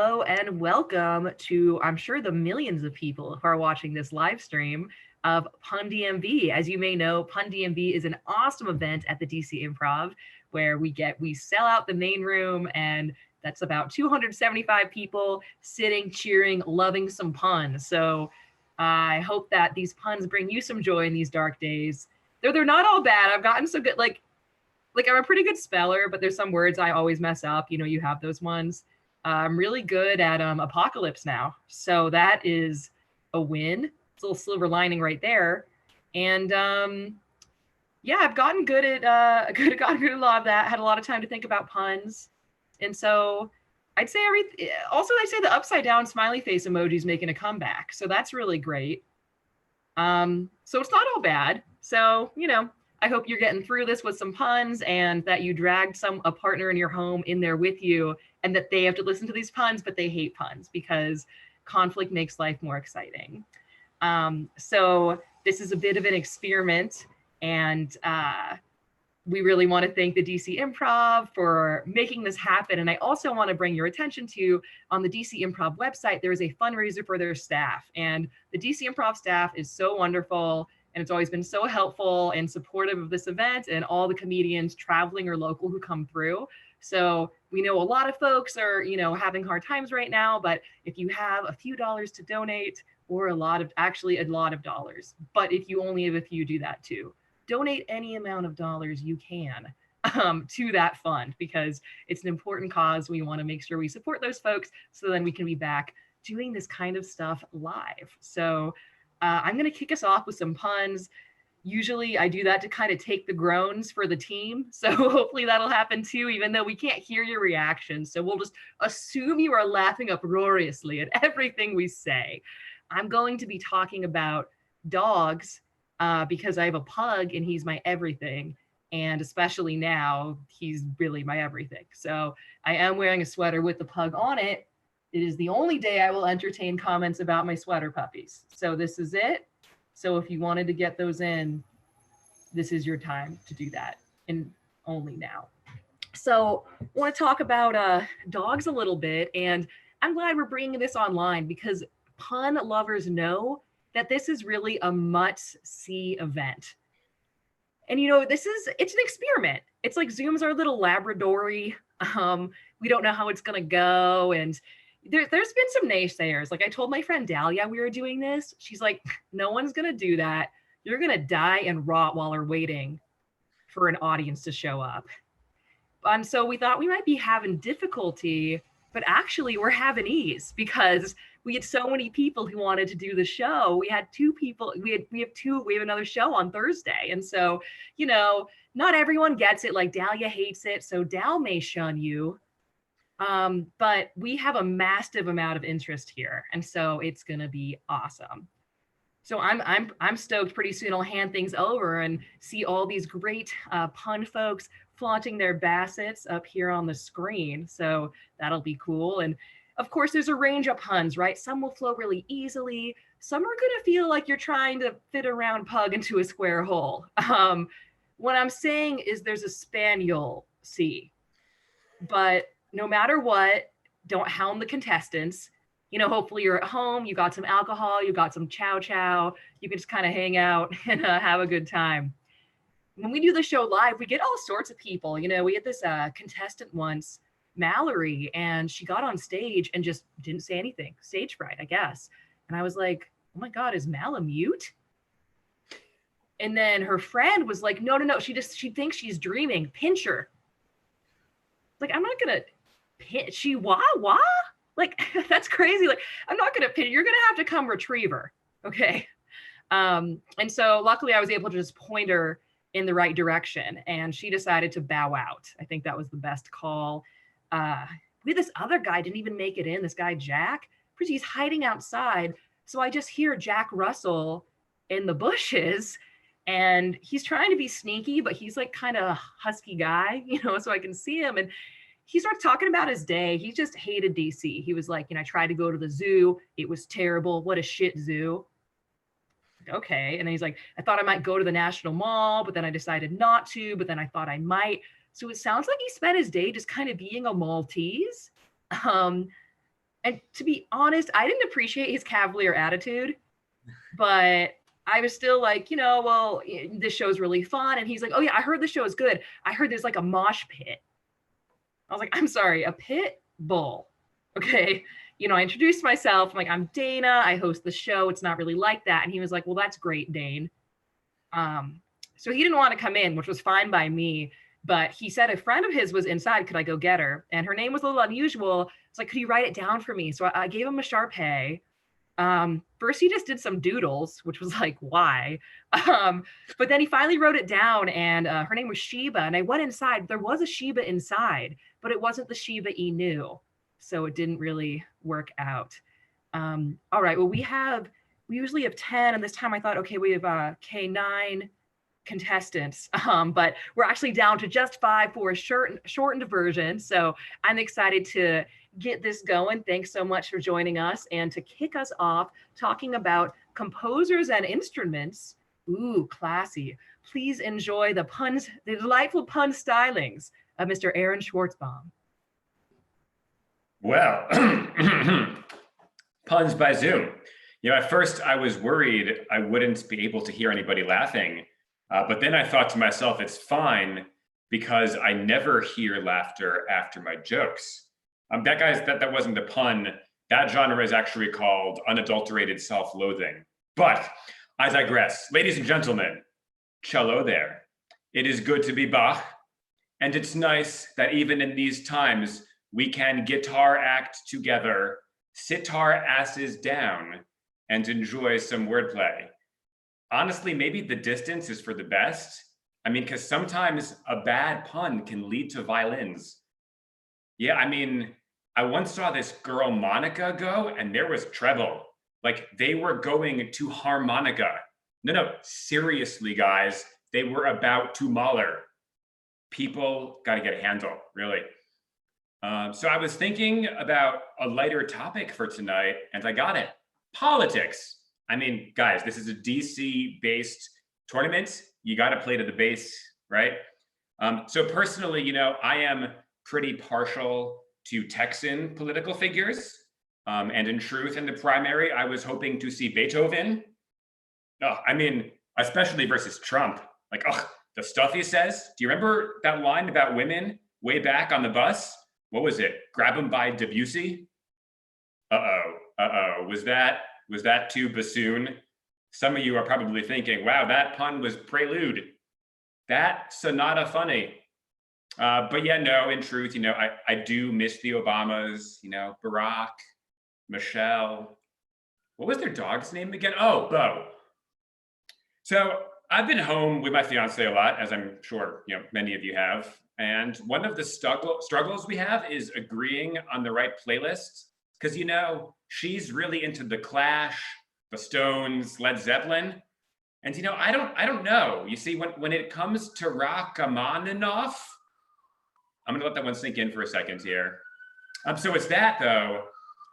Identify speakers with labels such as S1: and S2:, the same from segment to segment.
S1: Hello and welcome to, I'm sure, the millions of people who are watching this live stream of Pun DMV. As you may know, Pun DMV is an awesome event at the DC Improv where we sell out the main room, and that's about 275 people sitting, cheering, loving some puns. So I hope that these puns bring you some joy in these dark days. They're not all bad. I've gotten so good, like I'm a pretty good speller, but there's some words I always mess up. You have those ones. I'm really good at apocalypse now, so that is a win. It's a little silver lining right there. And yeah, I've gotten good at gotten good at a lot of that. Had a lot of time to think about puns, and so I'd say also, I'd say the upside down smiley face emoji is making a comeback, so that's really great. So it's not all bad. So I hope you're getting through this with some puns, and that you dragged a partner in your home in there with you, and that they have to listen to these puns, but they hate puns because conflict makes life more exciting. So this is a bit of an experiment, and we really want to thank the DC Improv for making this happen. And I also want to bring your attention to, on the DC Improv website, there is a fundraiser for their staff. And the DC Improv staff is so wonderful, and it's always been so helpful and supportive of this event and all the comedians traveling or local who come through. So we know a lot of folks are, having hard times right now, but if you have a few dollars to donate, or a lot of dollars, but if you only have a few, do that too. Donate any amount of dollars you can to that fund, because it's an important cause. We want to make sure we support those folks, so then we can be back doing this kind of stuff live. So I'm going to kick us off with some puns. Usually I do that to kind of take the groans for the team. So hopefully that'll happen too, even though we can't hear your reaction. So we'll just assume you are laughing uproariously at everything we say. I'm going to be talking about dogs because I have a pug and he's my everything. And especially now, he's really my everything. So I am wearing a sweater with the pug on it. It is the only day I will entertain comments about my sweater puppies. So this is it. So if you wanted to get those in, this is your time to do that, and only now. So I want to talk about dogs a little bit, and I'm glad we're bringing this online because pun lovers know that this is really a must-see event. And it's an experiment. It's like Zoom's our little laboratory. We don't know how it's gonna go, and there's been some naysayers. Like I told my friend Dahlia we were doing this. She's like, no one's gonna do that. You're gonna die and rot while we're waiting for an audience to show up. And so we thought we might be having difficulty, but actually we're having ease because we had so many people who wanted to do the show. We had two people, we have another show on Thursday. And so, not everyone gets it. Like Dahlia hates it, so Dal may shun you. But we have a massive amount of interest here, and so it's gonna be awesome. So I'm stoked. Pretty soon I'll hand things over and see all these great pun folks flaunting their bassets up here on the screen. So that'll be cool. And of course, there's a range of puns, right? Some will flow really easily. Some are gonna feel like you're trying to fit a round pug into a square hole. What I'm saying is there's a span you'll see, but no matter what, don't hound the contestants. Hopefully you're at home, you got some alcohol, you got some chow chow, you can just kind of hang out and have a good time. When we do the show live, we get all sorts of people. We had this contestant once, Mallory, and she got on stage and just didn't say anything. Stage fright, I guess. And I was like, oh my God, is Mal a mute? And then her friend was like, no, she thinks she's dreaming. Pinch her. Like, I'm not gonna pinch. She wah? Like, that's crazy. Like, I'm not gonna pinch. You're gonna have to come retrieve her. Okay. And so luckily I was able to just point her in the right direction, and she decided to bow out. I think that was the best call. We had this other guy didn't even make it in, this guy Jack, because he's hiding outside. So I just hear Jack Russell in the bushes, and he's trying to be sneaky, but he's like kind of a husky guy, so I can see him. And he starts talking about his day. He just hated DC. He was like, I tried to go to the zoo. It was terrible. What a shit zoo. Okay. And then he's like, I thought I might go to the National Mall, but then I decided not to, but then I thought I might. So it sounds like he spent his day just kind of being a Maltese. And to be honest, I didn't appreciate his cavalier attitude, but I was still like, well, this show's really fun. And he's like, oh yeah, I heard the show is good. I heard there's like a mosh pit. I was like, I'm sorry, a pit bull. Okay. I introduced myself. I'm like, I'm Dana. I host the show. It's not really like that. And he was like, well, that's great, Dane. So he didn't want to come in, which was fine by me. But he said a friend of his was inside. Could I go get her? And her name was a little unusual. It's like, could you write it down for me? So I gave him a Sharpay. First he just did some doodles, which was like, why? But then he finally wrote it down, and her name was Sheba. And I went inside. There was a Sheba inside, but it wasn't the Sheba he knew. So it didn't really work out. All right. Well, we usually have 10, and this time I thought, okay, we have K9 contestants, but we're actually down to just 5 for a shortened version. So I'm excited to get this going. Thanks so much for joining us, and to kick us off talking about composers and instruments. Ooh, classy. Please enjoy the delightful pun stylings of Mr. Aaron Schwartzbaum.
S2: Well, puns by Zoom. At first I was worried I wouldn't be able to hear anybody laughing. But then I thought to myself, it's fine because I never hear laughter after my jokes. That wasn't a pun. That genre is actually called unadulterated self-loathing. But I digress. Ladies and gentlemen, cello there. It is good to be Bach. And it's nice that even in these times, we can guitar act together, sitar asses down, and enjoy some wordplay. Honestly, maybe the distance is for the best. I mean, because sometimes a bad pun can lead to violins. Yeah, I mean, I once saw this girl Monica go, and there was treble. Like, they were going to harmonica. No, seriously, guys, they were about to Mahler. People got to get a handle, really. So I was thinking about a lighter topic for tonight, and I got it. Politics. I mean, guys, this is a DC-based tournament. You got to play to the base, right? So personally, I am pretty partial to Texan political figures. And in truth, in the primary, I was hoping to see Beethoven. I mean, especially versus Trump. Like, the stuff he says. Do you remember that line about women way back on the bus? What was it? Grab him by Debussy? Was that too bassoon? Some of you are probably thinking, wow, that pun was prelude. That sonata funny. But yeah, no, in truth, I do miss the Obamas, Barack, Michelle. What was their dog's name again? Oh, Bo. So I've been home with my fiance a lot, as I'm sure many of you have. And one of the struggles we have is agreeing on the right playlist. Because she's really into The Clash, the Stones, Led Zeppelin. And I don't know. You see, when it comes to Rachmaninoff, I'm gonna let that one sink in for a second here. So it's that though.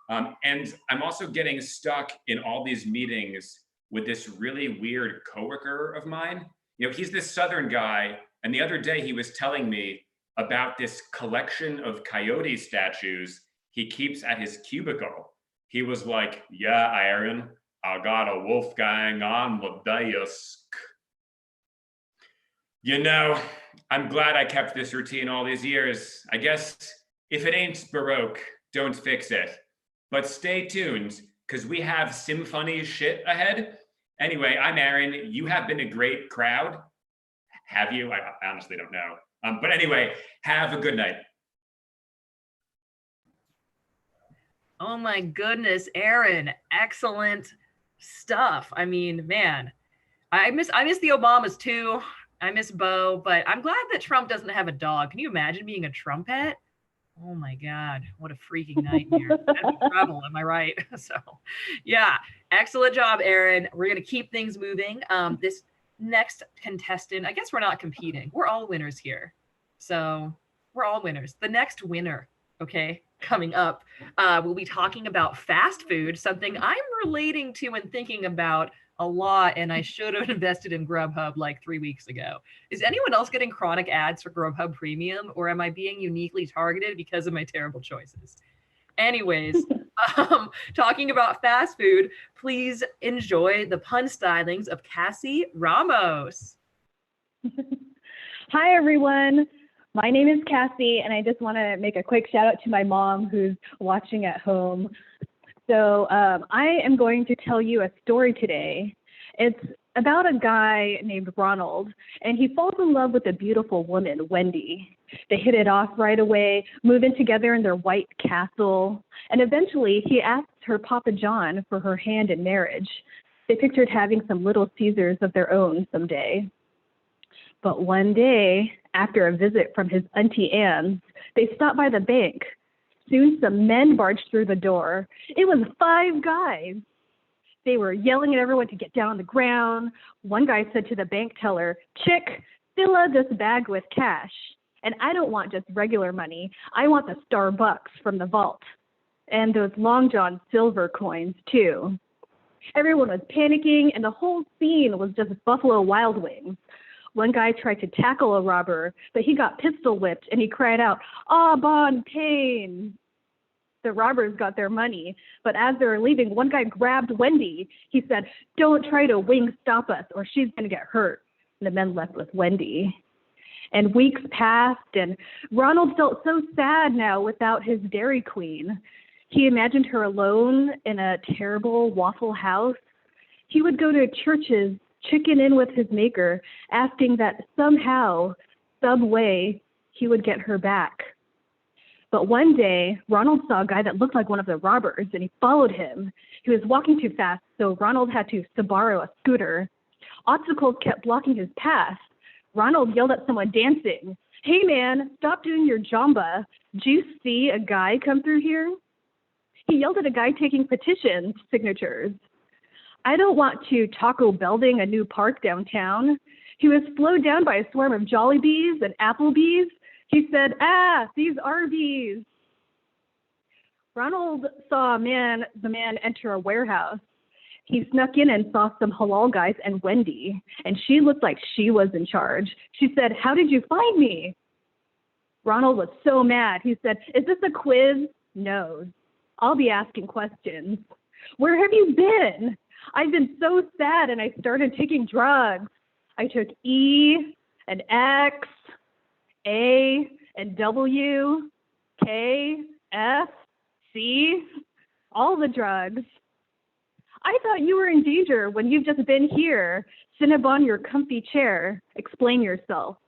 S2: And I'm also getting stuck in all these meetings with this really weird coworker of mine. He's this Southern guy, and the other day he was telling me about this collection of coyote statues he keeps at his cubicle. He was like, yeah, Aaron, I got a Wolfgang Amadeus. I'm glad I kept this routine all these years. I guess if it ain't Baroque, don't fix it. But stay tuned, because we have symphony shit ahead. Anyway, I'm Aaron. You have been a great crowd. Have you? I honestly don't know. But anyway, have a good night.
S1: Oh my goodness, Aaron, excellent stuff. I mean, man, I miss the Obamas too. I miss Bo, but I'm glad that Trump doesn't have a dog. Can you imagine being a Trump pet? Oh my God, what a freaking nightmare. That'd be trouble, am I right? So yeah, excellent job, Aaron. We're gonna keep things moving. This next contestant, I guess we're not competing. We're all winners here. So we're all winners. The next winner, okay, coming up, we'll be talking about fast food, something I'm relating to and thinking about a lot, and I should have invested in Grubhub like 3 weeks ago. Is anyone else getting chronic ads for Grubhub Premium, or am I being uniquely targeted because of my terrible choices? Anyways, Talking about fast food, please enjoy the pun stylings of Cassie Ramos.
S3: Hi, everyone. My name is Cassie, and I just want to make a quick shout out to my mom who's watching at home. So I am going to tell you a story today. It's about a guy named Ronald, and he falls in love with a beautiful woman, Wendy. They hit it off right away, move in together in their white castle, and eventually he asks her Papa John for her hand in marriage. They pictured having some little Caesars of their own someday. But one day, after a visit from his Auntie Anne's, they stopped by the bank. Soon some men barged through the door. It was 5 guys. They were yelling at everyone to get down on the ground. One guy said to the bank teller, "Chick, fill up this bag with cash. And I don't want just regular money. I want the Starbucks from the vault. And those Long John silver coins, too." Everyone was panicking, and the whole scene was just Buffalo Wild Wings. One guy tried to tackle a robber, but he got pistol whipped, and he cried out, "Ah, bon pain." The robbers got their money, but as they were leaving, one guy grabbed Wendy. He said, "Don't try to wing stop us, or she's going to get hurt." And the men left with Wendy. And weeks passed, and Ronald felt so sad now without his Dairy Queen. He imagined her alone in a terrible Waffle House. He would go to churches, chicken in with his maker, asking that somehow, some way, he would get her back. But one day, Ronald saw a guy that looked like one of the robbers, and he followed him. He was walking too fast, so Ronald had to borrow a scooter. Obstacles kept blocking his path. Ronald yelled at someone dancing, "Hey man, stop doing your jamba. Did you see a guy come through here?" He yelled at a guy taking petition signatures. "I don't want to Taco building a new park downtown." He was slowed down by a swarm of Jollibees and Applebees. He said, "Ah, these Arby's." Ronald saw the man enter a warehouse. He snuck in and saw some halal guys and Wendy, and she looked like she was in charge. She said, "How did you find me?" Ronald was so mad. He said, "Is this a quiz?" "No. I'll be asking questions." "Where have you been?" "I've been so sad and I started taking drugs. I took E and X, A and W, K, F, C, all the drugs." "I thought you were in danger when you've just been here. Sit up on your comfy chair. Explain yourself."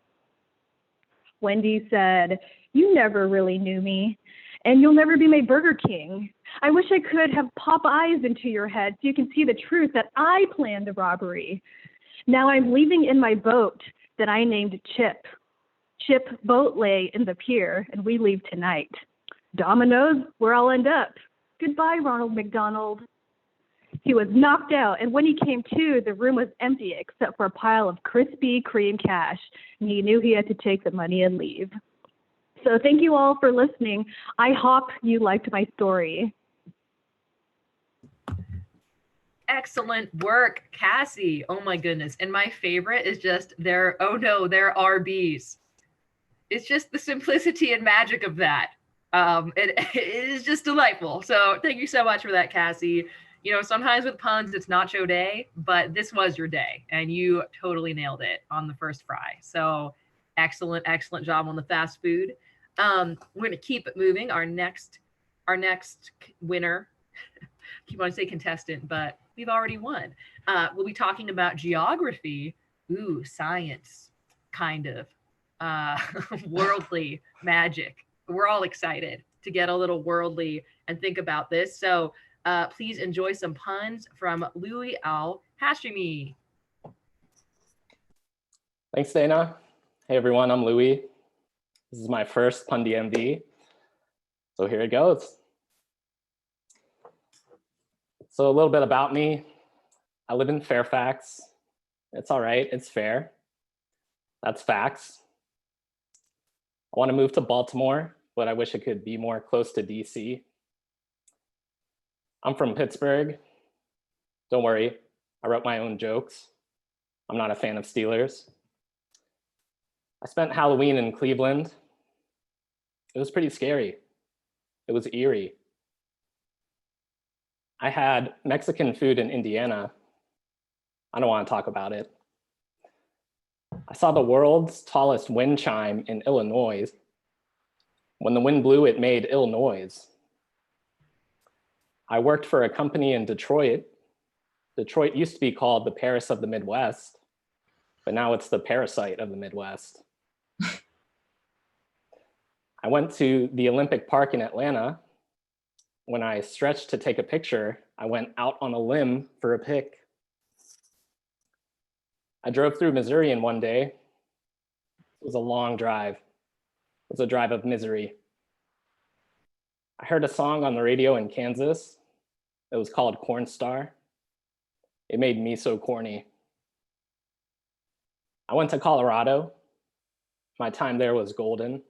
S3: Wendy said, "You never really knew me, and you'll never be my Burger King. I wish I could have pop eyes into your head so you can see the truth that I planned the robbery. Now I'm leaving in my boat that I named Chip. Chip boat lay in the pier, and we leave tonight. Dominoes, where I'll end up. Goodbye, Ronald McDonald." He was knocked out, and when he came to, the room was empty except for a pile of Krispy Kreme cash, and he knew he had to take the money and leave. So thank you all for listening. I hope you liked my story.
S1: Excellent work, Cassie. Oh my goodness. And my favorite is just there are bees. It's just the simplicity and magic of that. It is just delightful. So thank you so much for that, Cassie. You know, sometimes with puns, it's nacho day, but this was your day, and you totally nailed it on the first fry. So excellent, excellent job on the fast food. We're going to keep it moving. Our next winner, keep on to say contestant, but we've already won. We'll be talking about geography. Ooh, science, kind of. Worldly magic. We're all excited to get a little worldly and think about this. So please enjoy some puns from Louie Al-Hashimi.
S4: Thanks, Dana. Hey, everyone, I'm Louie. This is my first Pun DMV. So here it goes. So a little bit about me. I live in Fairfax. It's all right, it's fair. That's facts. I want to move to Baltimore, but I wish I could be more close to DC. I'm from Pittsburgh. Don't worry, I wrote my own jokes. I'm not a fan of Steelers. I spent Halloween in Cleveland. It was pretty scary. It was eerie. I had Mexican food in Indiana. I don't want to talk about it. I saw the world's tallest wind chime in Illinois. When the wind blew, it made ill noise. I worked for a company in Detroit. Detroit used to be called the Paris of the Midwest, but now it's the parasite of the Midwest. I went to the Olympic Park in Atlanta. When I stretched to take a picture, I went out on a limb for a pic. I drove through Missouri in one day. It was a long drive. It was a drive of misery. I heard a song on the radio in Kansas. It was called Corn Star. It made me so corny. I went to Colorado. My time there was golden.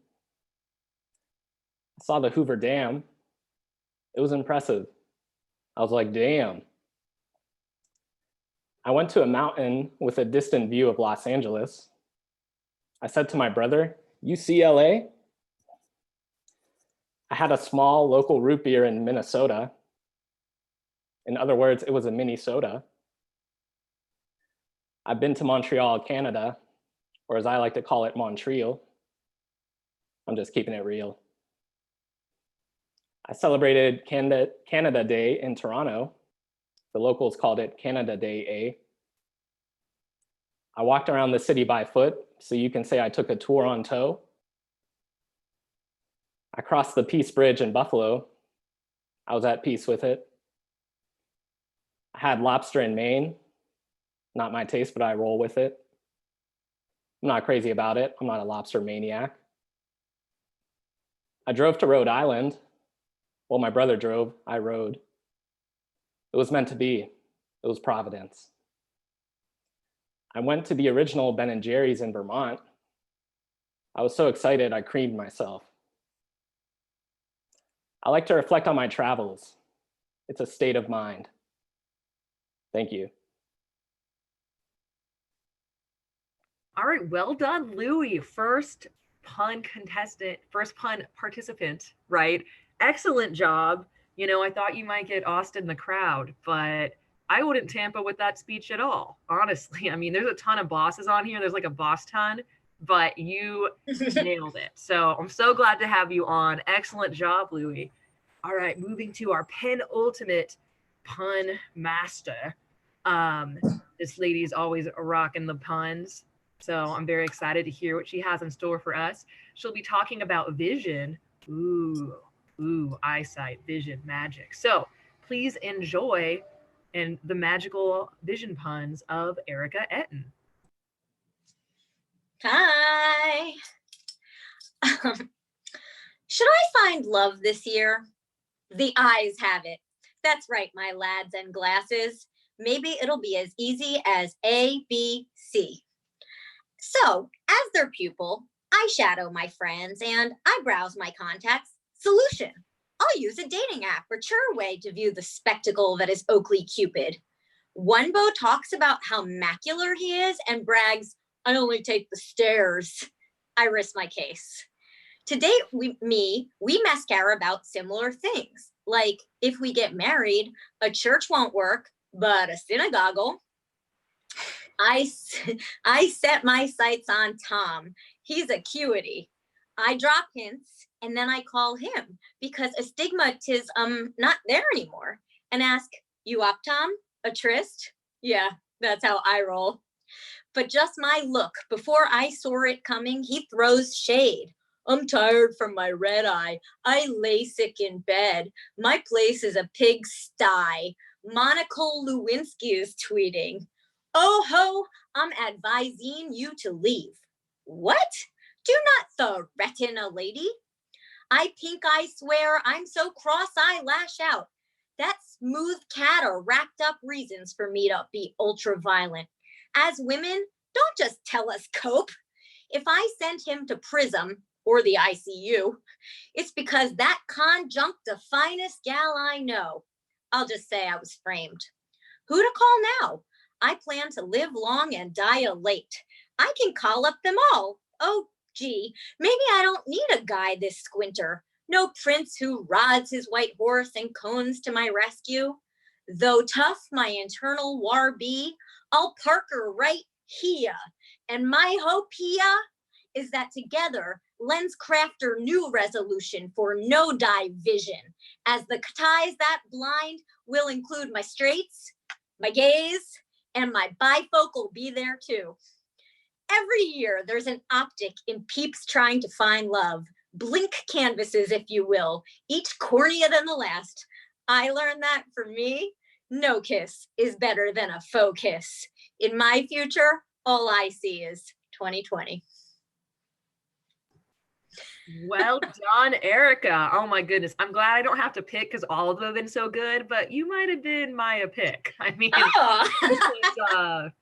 S4: I saw the Hoover Dam. It was impressive. I was like, damn. I went to a mountain with a distant view of Los Angeles. I said to my brother, UCLA? I had a small local root beer in Minnesota. In other words, it was a mini soda. I've been to Montreal, Canada, or as I like to call it, Montreal. I'm just keeping it real. I celebrated Canada Day in Toronto. The locals called it Canada Day A. I walked around the city by foot, so you can say I took a tour on tow. I crossed the Peace Bridge in Buffalo. I was at peace with it. I had lobster in Maine. Not my taste, but I roll with it. I'm not crazy about it. I'm not a lobster maniac. I drove to Rhode Island. Well, my brother drove, I rode. It was meant to be. It was Providence. I went to the original Ben & Jerry's in Vermont. I was so excited, I creamed myself. I like to reflect on my travels. It's a state of mind. Thank you.
S1: All right, well done, Louie. First pun participant, right? Excellent job. You know, I thought you might get Austin the crowd, but I wouldn't tamper with that speech at all, honestly. I mean, there's a ton of bosses on here. There's like a boss ton, but you nailed it. So I'm so glad to have you on. Excellent job, Louie. All right, moving to our penultimate pun master. This lady's always rocking the puns. So I'm very excited to hear what she has in store for us. She'll be talking about vision. Ooh, eyesight, vision, magic. So please enjoy the magical vision puns of Erika Ettin.
S5: Hi. Should I find love this year? The eyes have it. That's right, my lads and glasses. Maybe it'll be as easy as A, B, C. So, as their pupil, I shadow my friends and I browse my contacts. Solution: I'll use a dating app or sure way to view the spectacle that is Oakley Cupid. One beau talks about how macular he is and brags, I only take the stairs. I risk my case. To date, we mascara about similar things. Like, if we get married, a church won't work, but a synagogue'll. I set my sights on Tom. He's a cutie. I drop hints and then I call him because astigmatism not there anymore and ask, you up, Tom? A tryst? Yeah, that's how I roll. But just my look, before I saw it coming, he throws shade. I'm tired from my red eye. I lay sick in bed. My place is a pigsty. Monica Lewinsky is tweeting. Oh ho, I'm advising you to leave. What? Do not threaten a lady. I swear, I'm so cross I lash out. That smooth cat are racked up reasons for me to be ultra violent. As women, don't just tell us cope. If I send him to Prism or the ICU, it's because that conjunct the finest gal I know. I'll just say I was framed. Who to call now? I plan to live long and die late. I can call up them all. Oh, gee, maybe I don't need a guy this squinter. No prince who rides his white horse and cones to my rescue. Though tough my internal war be, I'll parker right here. And my hope here is that together, let's craft a new resolution for no division, as the ties that blind will include my straights, my gays, and my bifocal be there too. Every year, there's an optic in peeps trying to find love. Blink canvases, if you will, each cornier than the last. I learned that for me, no kiss is better than a faux kiss. In my future, all I see is 2020.
S1: Well done, Erika. Oh my goodness. I'm glad I don't have to pick because all of them have been so good, but you might have been my pick. I mean, this was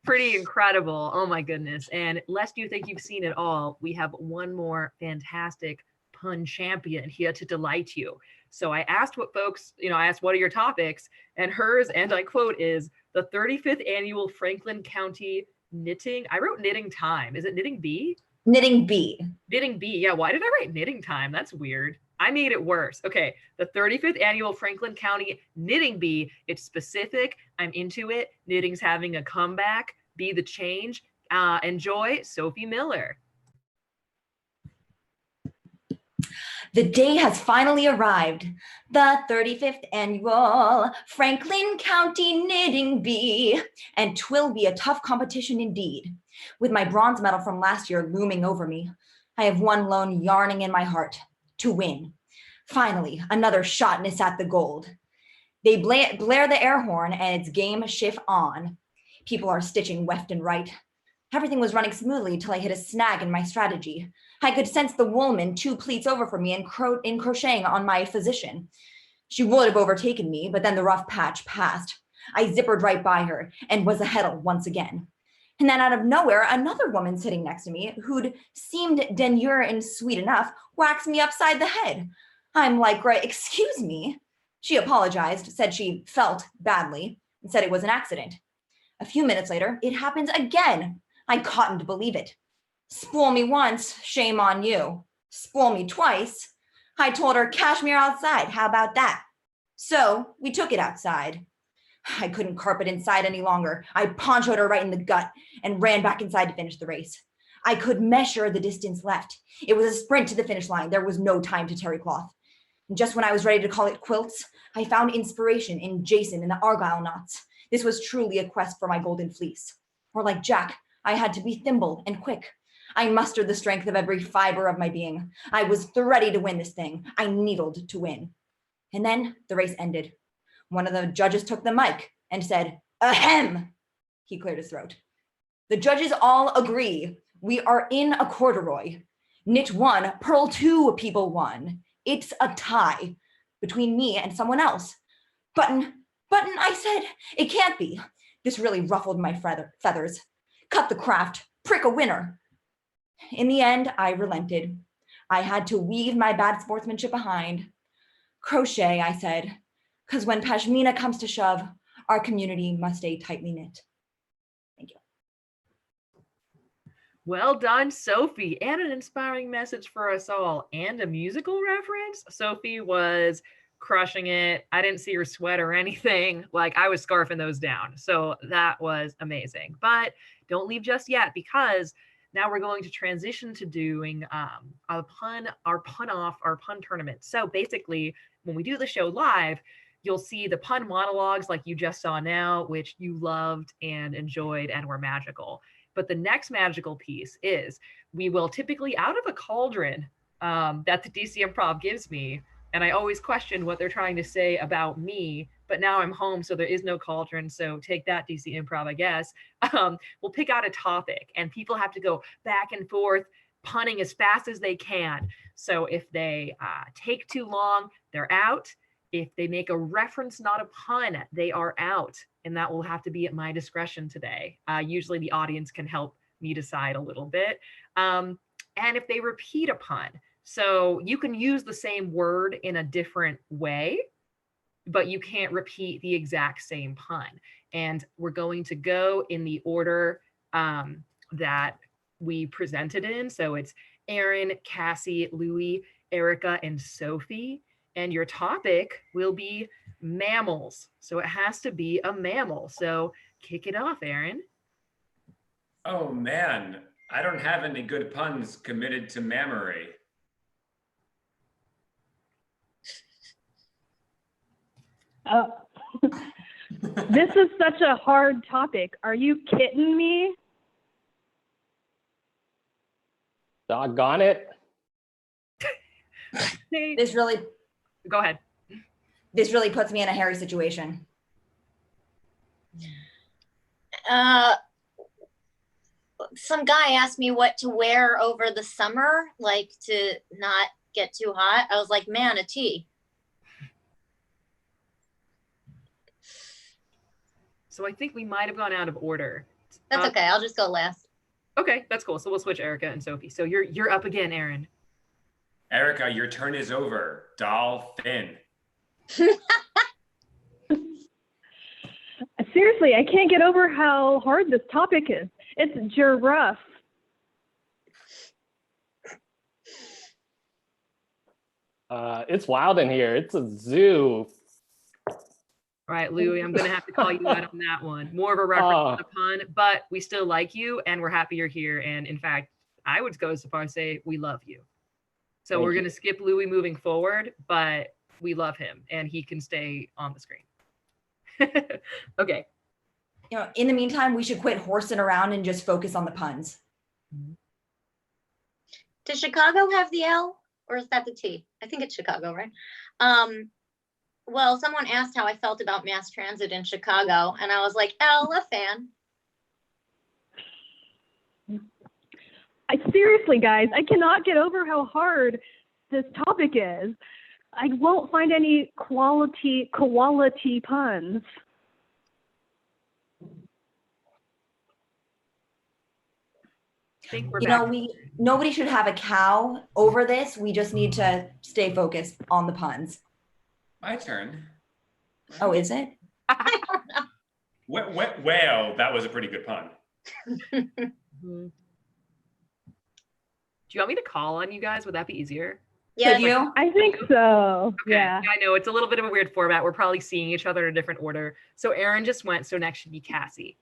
S1: pretty incredible. Oh my goodness. And lest you think you've seen it all, we have one more fantastic pun champion here to delight you. So I asked what folks, I asked, what are your topics? And hers, and I quote, is the 35th annual Franklin County knitting. I wrote knitting time. Is it knitting bee?
S6: Knitting bee.
S1: Knitting bee. Yeah. Why did I write knitting time? That's weird. I made it worse. Okay. The 35th annual Franklin County knitting bee. It's specific. I'm into it. Knitting's having a comeback. Be the change. Enjoy, Sophie Miller.
S6: The day has finally arrived. The 35th annual Franklin County Knitting Bee. And 'twill be a tough competition indeed. With my bronze medal from last year looming over me, I have one lone yarning in my heart: to win. Finally, another shot and it's at the gold. They blare the air horn and it's game shift on. People are stitching left and right. Everything was running smoothly till I hit a snag in my strategy. I could sense the woman 2 pleats over from me and crocheting on my physician. She would have overtaken me, but then the rough patch passed. I zippered right by her and was ahead once again. And then out of nowhere, another woman sitting next to me, who'd seemed demure and sweet enough, whacks me upside the head. I'm like, right, excuse me. She apologized, said she felt badly, and said it was an accident. A few minutes later, it happens again. I couldn't believe it. Spool me once, shame on you. Spool me twice. I told her, cashmere outside, how about that? So we took it outside. I couldn't carpet inside any longer. I ponchoed her right in the gut and ran back inside to finish the race. I could measure the distance left. It was a sprint to the finish line. There was no time to terry cloth. And just when I was ready to call it quilts, I found inspiration in Jason and the Argyle knots. This was truly a quest for my golden fleece. Or like Jack, I had to be thimble and quick. I mustered the strength of every fiber of my being. I was ready to win this thing. I needled to win. And then the race ended. One of the judges took the mic and said, ahem. He cleared his throat. The judges all agree. We are in a corduroy. Knit 1, purl 2 people won. It's a tie between me and someone else. Button, I said, it can't be. This really ruffled my feathers. Cut the craft, prick a winner. In the end, I relented. I had to weave my bad sportsmanship behind. Crochet, I said, because when pashmina comes to shove, our community must stay tightly knit. Thank you.
S1: Well done, Sophie, and an inspiring message for us all, and a musical reference. Sophie was crushing it. I didn't see her sweat or anything. Like, I was scarfing those down. So that was amazing. But don't leave just yet, because now we're going to transition to doing our pun tournament. So basically, when we do the show live, you'll see the pun monologues like you just saw now, which you loved and enjoyed and were magical. But the next magical piece is we will typically, out of a cauldron that the DC Improv gives me, and I always question what they're trying to say about me, but now I'm home, so there is no cauldron, so take that, DC Improv, I guess. We'll pick out a topic, and people have to go back and forth, punning as fast as they can. So if they take too long, they're out. If they make a reference, not a pun, they are out. And that will have to be at my discretion today. Usually the audience can help me decide a little bit. And if they repeat a pun, so you can use the same word in a different way, but you can't repeat the exact same pun. And we're going to go in the order that we presented in. So it's Aaron, Cassie, Louie, Erika, and Sophie. And your topic will be mammals. So it has to be a mammal. So kick it off, Aaron.
S2: Oh man, I don't have any good puns committed to mammary.
S3: This is such a hard topic. Are you kidding me?
S4: Doggone it.
S6: This really
S1: Go ahead.
S6: puts me in a hairy situation.
S5: Some guy asked me what to wear over the summer, like to not get too hot. I was like, manatee.
S1: So I think we might have gone out of order.
S5: That's okay. I'll just go last.
S1: Okay, that's cool. So we'll switch Erika and Sophie. So you're up again, Aaron.
S2: Erika, your turn is over. Dolphin.
S3: Seriously, I can't get over how hard this topic is. It's giraffe.
S4: It's wild in here. It's a zoo.
S1: All right, Louie, I'm going to have to call you out on that one. More of a reference than a pun, but we still like you and we're happy you're here. And in fact, I would go so far as say we love you. So we're going to skip Louie moving forward, but we love him and he can stay on the screen. Okay.
S6: You know, in the meantime, we should quit horsing around and just focus on the puns.
S5: Does Chicago have the L or is that the T? I think it's Chicago, right? Well, someone asked how I felt about mass transit in Chicago, and I was like, L, a fan.
S3: Seriously, guys, I cannot get over how hard this topic is. I won't find any quality puns.
S1: I think we're
S6: You
S1: back.
S6: know, nobody should have a cow over this. We just need to stay focused on the puns.
S2: My turn.
S6: Oh, is it?
S2: Well, that was a pretty good pun.
S1: Do you want me to call on you guys? Would that be easier?
S5: Yeah.
S6: Could you?
S3: I think so.
S1: Okay.
S3: Yeah.
S1: I know it's a little bit of a weird format. We're probably seeing each other in a different order. So Aaron just went, so next should be Cassie.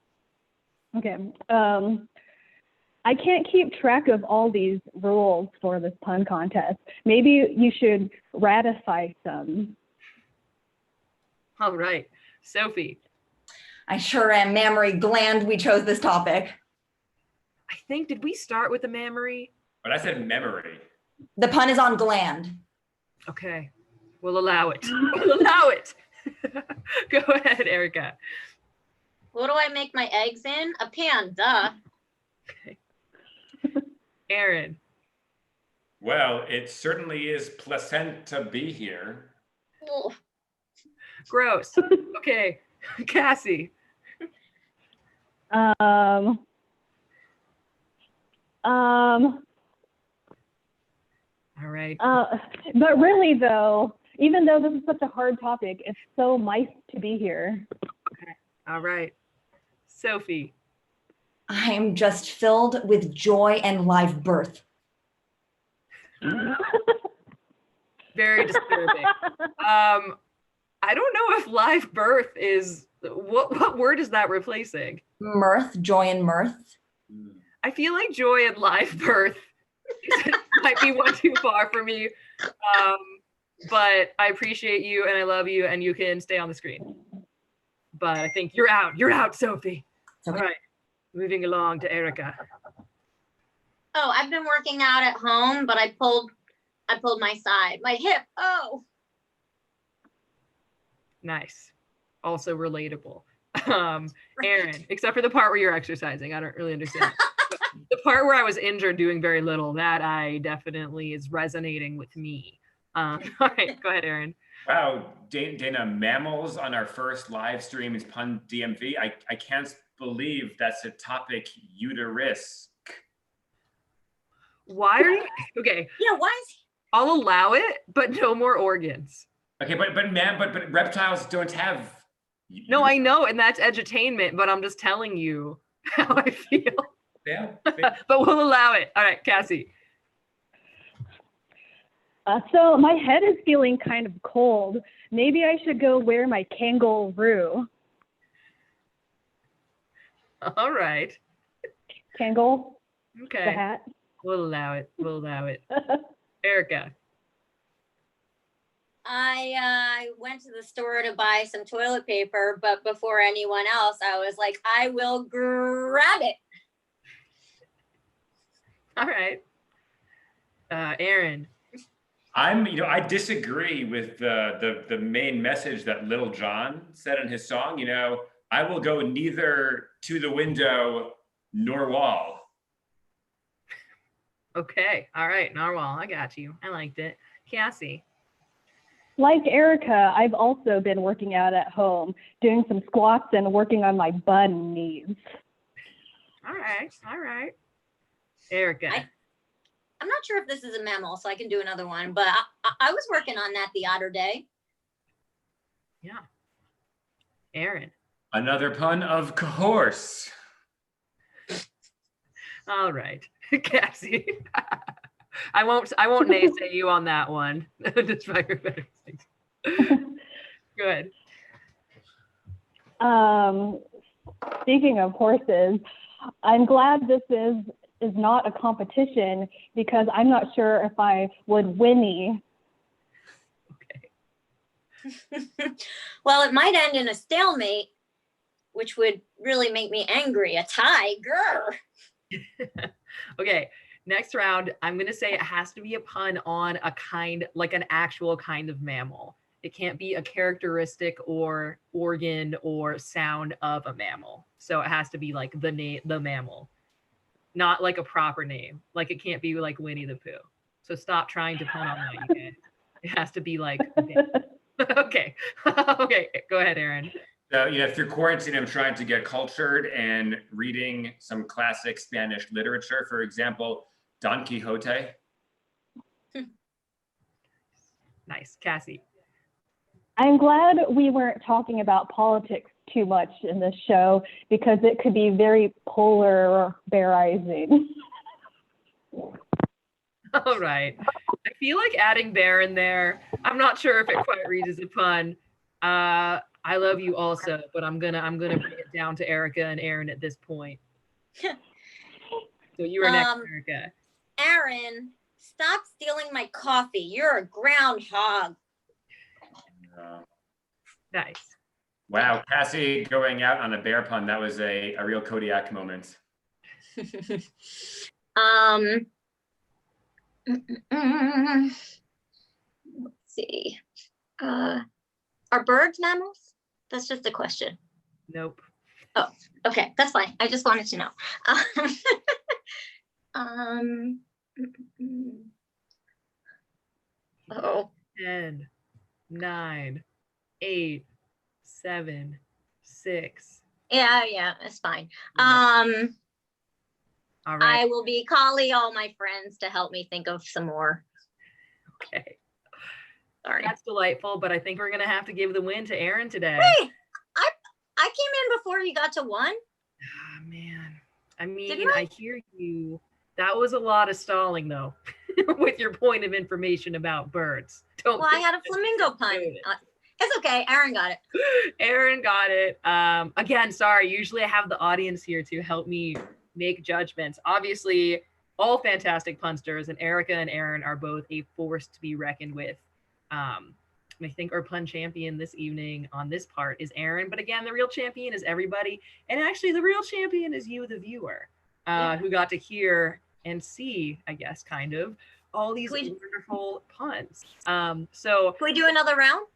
S3: Okay. I can't keep track of all these rules for this pun contest. Maybe you should ratify some.
S1: All right. Sophie.
S6: I sure am mammary gland we chose this topic.
S1: I think, did we start with the mammary?
S2: But I said memory.
S6: The pun is on gland.
S1: Okay. We'll allow it. We'll allow it. Go ahead, Erika.
S5: What do I make my eggs in? A pan, duh.
S1: Okay. Aaron.
S2: Well, it certainly is pleasant to be here.
S5: Ugh.
S1: Gross. Okay. Cassie.
S3: All
S1: right.
S3: But really, though, even though this is such a hard topic, it's so nice to be here.
S1: Okay. All right. Sophie.
S6: I am just filled with joy and live birth.
S1: Very disturbing. I don't know if live birth is what word is that replacing?
S6: Mirth, joy and mirth.
S1: I feel like joy and live birth might be one too far for me. But I appreciate you and I love you and you can stay on the screen. But I think you're out. You're out, Sophie.
S6: Okay.
S1: All right. Moving along to Erika.
S5: Oh, I've been working out at home, but I pulled my side, my hip. Oh.
S1: Nice. Also relatable. Aaron, except for the part where you're exercising. I don't really understand. The part where I was injured doing very little, that I definitely is resonating with me. All right, go ahead, Aaron.
S2: Wow, Dana, mammals on our first live stream is Pun DMV. I can't believe that's a topic uterus.
S1: Why are you okay?
S5: Yeah, why is
S1: I'll allow it, but no more organs.
S2: Okay, but reptiles don't have.
S1: No, I know, and that's edutainment, but I'm just telling you how I feel.
S2: Yeah.
S1: But we'll allow it. All right, Cassie.
S3: So my head is feeling kind of cold. Maybe I should go wear my kangaroo.
S1: All right.
S3: Kangol, the
S1: Okay.
S3: hat.
S1: We'll allow it. We'll allow it. Erica.
S5: I went to the store to buy some toilet paper, but before anyone else, I was like, I will grab it.
S1: All right. Aaron.
S2: I disagree with the main message that Little John said in his song. I will go neither to the window nor wall.
S1: Okay. All right. Narwhal. I got you. I liked it. Cassie.
S3: Like Erika, I've also been working out at home, doing some squats and working on my bun knees.
S1: All right. All right. Erica.
S5: I'm not sure if this is a mammal, so I can do another one, but I was working on that the other day.
S1: Yeah. Aaron.
S2: Another pun, of course.
S1: All right. Cassie. I won't naysay you on that one. Despite your better things. Good.
S3: Speaking of horses, I'm glad this is not a competition because I'm not sure if I would whinny.
S1: Okay.
S5: Well, it might end in a stalemate, which would really make me angry. A tiger.
S1: Okay. Next round, I'm going to say it has to be a pun on a kind, like an actual kind of mammal. It can't be a characteristic or organ or sound of a mammal. So it has to be like the mammal, not like a proper name. Like it can't be like Winnie the Pooh. So stop trying to pun on that, you guys. It has to be like, okay. Okay, go ahead, Aaron.
S2: So, through quarantine, I'm trying to get cultured and reading some classic Spanish literature. For example, Don Quixote.
S1: Nice. Cassie.
S3: I'm glad we weren't talking about politics too much in this show because it could be very polarizing.
S1: All right. I feel like adding bear in there. I'm not sure if it quite reads as a pun. I love you also, but I'm gonna bring it down to Erika and Aaron at this point. So you are next, Erika.
S5: Aaron, stop stealing my coffee. You're a groundhog.
S1: Nice.
S2: Wow, Cassie going out on a bear pun. That was a real Kodiak moment.
S5: Let's see. Are birds mammals? That's just a question.
S1: Nope.
S5: Oh, okay, that's fine. I just wanted to know. Oh.
S1: 10, 9, 8, 7, 6.
S5: Yeah, it's fine.
S1: All right.
S5: I will be calling all my friends to help me think of some more.
S1: Okay.
S5: Sorry.
S1: That's delightful, but I think we're gonna have to give the win to Aaron today.
S5: Hey, I came in before you got to 1.
S1: Oh, man. I mean,
S5: Didn't I?
S1: I hear you. That was a lot of stalling, though, with your point of information about birds.
S5: Well, I had a flamingo pun. It's okay. Aaron got it.
S1: Aaron got it. Again, sorry. Usually I have the audience here to help me make judgments. Obviously, all fantastic punsters, and Erika and Aaron are both a force to be reckoned with. I think our pun champion this evening on this part is Aaron, but again, the real champion is everybody. And actually the real champion is you, the viewer, who got to hear and see, I guess, kind of all these wonderful puns. So
S5: can we do another round?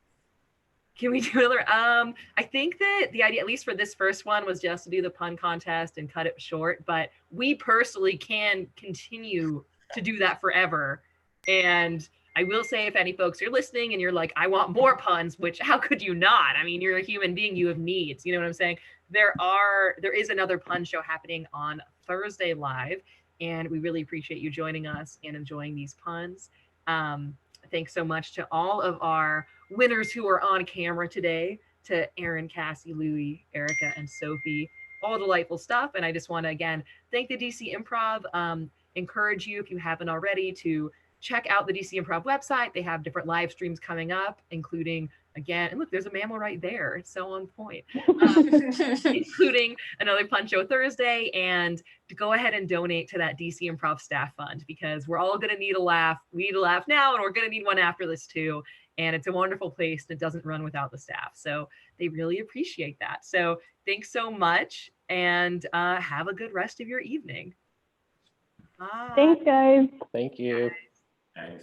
S1: Can we do another? I think that the idea, at least for this first one, was just to do the pun contest and cut it short, but we personally can continue to do that forever. And I will say, if any folks are listening and you're like, I want more puns, which how could you not? I mean, you're a human being, you have needs. You know what I'm saying? There is another pun show happening on Thursday live, and we really appreciate you joining us and enjoying these puns. Thanks so much to all of our winners who are on camera today, to Aaron, Cassie, Louie, Erika, and Sophie. All delightful stuff. And I just want to, again, thank the DC Improv. Encourage you, if you haven't already, to check out the DC Improv website. They have different live streams coming up, including, again, and look, there's a mammal right there. It's so on point. Including another Pun Show Thursday, and to go ahead and donate to that DC Improv Staff Fund, because we're all going to need a laugh. We need a laugh now, and we're going to need one after this too. And it's a wonderful place that doesn't run without the staff. So they really appreciate that. So thanks so much, and have a good rest of your evening. Bye.
S3: Thanks, guys.
S4: Thank you.
S2: Nice.